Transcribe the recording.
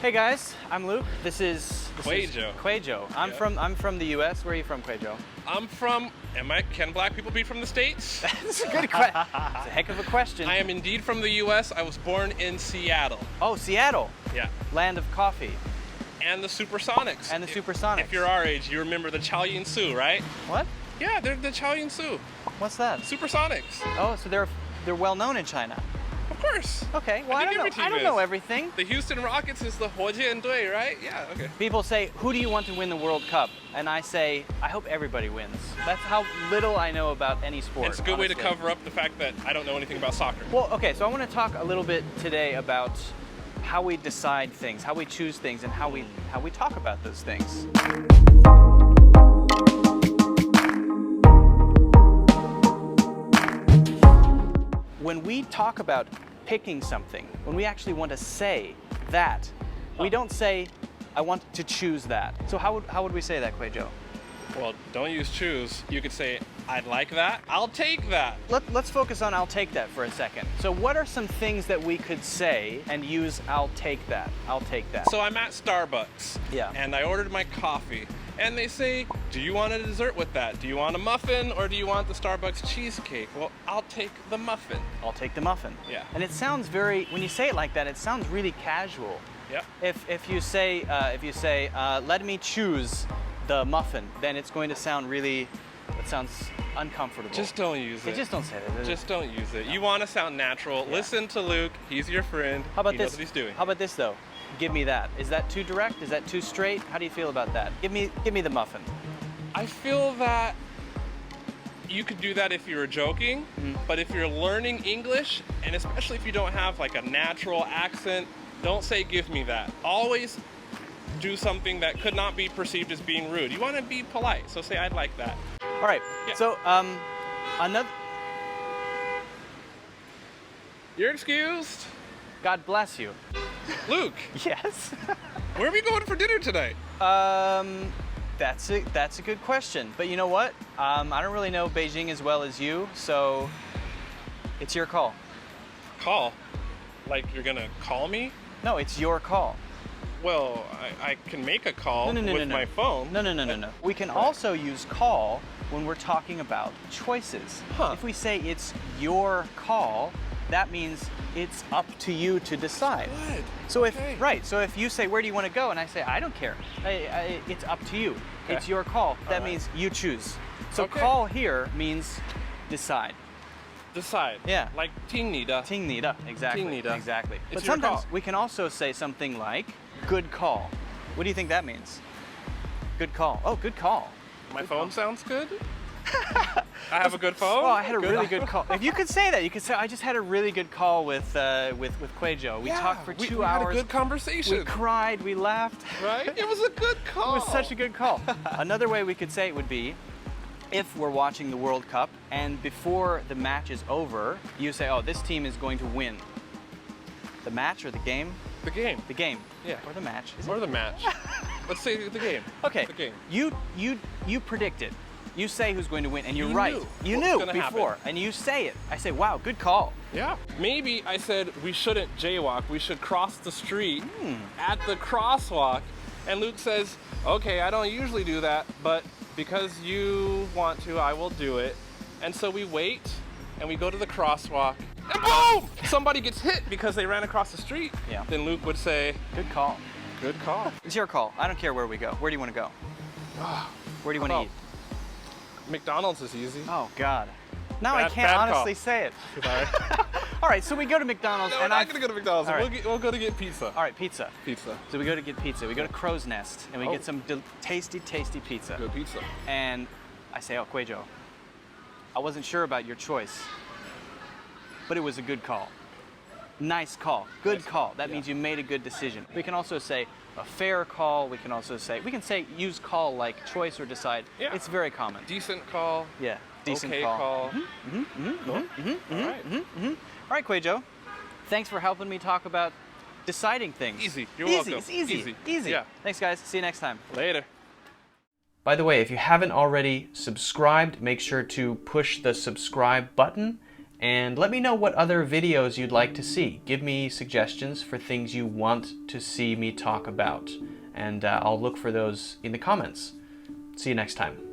Hey guys, I'm Luke. This is Quay.jo. Quay.jo. I'm from the U.S. Where are you from, Quay.jo? Can black people be from the States? That's a good question. It's a heck of a question. I am indeed from the U.S. I was born in Seattle. Oh, Seattle. Yeah. Land of coffee. And the Supersonics. And the Supersonics. If you're our age, you remember the Chow Yun Su, right? What? Yeah, they're the Chow Yun Su. What's that? Supersonics. Oh, so they're well known in China. Of course. Okay, well, I don't know everything. The Houston Rockets is the Huojian Dui, right? Yeah, okay. People say, who do you want to win the World Cup? And I say, I hope everybody wins. That's how little I know about any sport. It's a good way to cover up the fact that I don't know anything about soccer. Well, okay, so I want to talk a little bit today about how we decide things, how we choose things, and how we talk about those things. When we talk about picking something, when we actually want to say that, we don't say, I want to choose that. So how would we say that, Quay.jo? Well, don't use choose. You could say, I'd like that, I'll take that. Let's focus on I'll take that for a second. So what are some things that we could say and use I'll take that? I'll take that. So I'm at Starbucks. Yeah. And I ordered my coffee. And they say, do you want a dessert with that? Do you want a muffin or do you want the Starbucks cheesecake? Well, I'll take the muffin. I'll take the muffin. Yeah. And it sounds when you say it like that, it sounds really casual. Yep. If you say, let me choose the muffin, then it's going to sound it sounds uncomfortable. Just don't use it. Just don't say it. Just don't use it. You want to sound natural. Yeah. Listen to Luke. He's your friend. How about he this? knows what he's doing. How about this though? Give me that. Is that too direct? Is that too straight? How do you feel about that? Give me the muffin. I feel that you could do that if you were joking, but if you're learning English, and especially if you don't have like a natural accent, don't say give me that. Always do something that could not be perceived as being rude. You want to be polite, so say I'd like that. All right. Yeah. So another. You're excused. God bless you. Luke. Yes. Where are we going for dinner tonight? That's a good question. But you know what? I don't really know Beijing as well as you, so it's your call. Call? Like you're gonna call me? No, it's your call. Well, I can make a call with my phone. No. We can also use call when we're talking about choices. Huh. If we say it's your call, that means it's up to you to decide. Good. So if you say, where do you want to go? And I say, I don't care. It's up to you. Okay. It's your call. That means you choose. So call here means decide. Decide. Yeah. Like 听你的. 听你的. Exactly. 听你的. Exactly. It's but your sometimes call. we can also say something like, good call. What do you think that means? Good call. Oh, good call. My phone sounds good? I have a good phone? Oh, I had a really good call. If you could say that, you could say, I just had a really good call with Quay.jo. We talked for 2 hours. We had a good conversation. We cried, we laughed. Right? It was a good call. It was such a good call. Another way we could say it would be, if we're watching the World Cup and before the match is over, you say, oh, this team is going to win. The match or the game? The game. The game. Yeah. Or the match. Or the match. Let's say the game. Okay. The game. You predict it. You say who's going to win, and you're You right. knew You what knew was gonna before, happen. and you say it. I say, wow, good call. Yeah. Maybe I said we shouldn't jaywalk. We should cross the street at the crosswalk. And Luke says, okay, I don't usually do that, but because you want to, I will do it. And so we wait, and we go to the crosswalk, and boom! Somebody gets hit because they ran across the street. Yeah. Then Luke would say, Good call. good call. It's your call. I don't care where we go. Where do you want to go? Where do you want to eat? McDonald's is easy. Oh, God. Now I can't bad honestly call. say it. Sorry. All right, so we go to McDonald's. No, and we're not going to go to McDonald's. All right. We'll go to get pizza. All right, pizza. Pizza. So we go to get pizza. We go to Crow's Nest, and we get some tasty, tasty pizza. Good pizza. And I say, oh, Quay.jo, I wasn't sure about your choice, but it was a good call. Nice call. Good call. That means you made a good decision. We can also say a fair call. We can say use call like choice or decide. Yeah. It's very common. Decent call. Yeah. Decent okay call. Cool. All right. All right, Quay.jo. Thanks for helping me talk about deciding things. Easy. You're easy. welcome. It's easy. Easy. Yeah. Thanks, guys. See you next time. Later. By the way, if you haven't already subscribed, make sure to push the subscribe button And let me know what other videos you'd like to see. Give me suggestions for things you want to see me talk about. And I'll look for those in the comments. See you next time.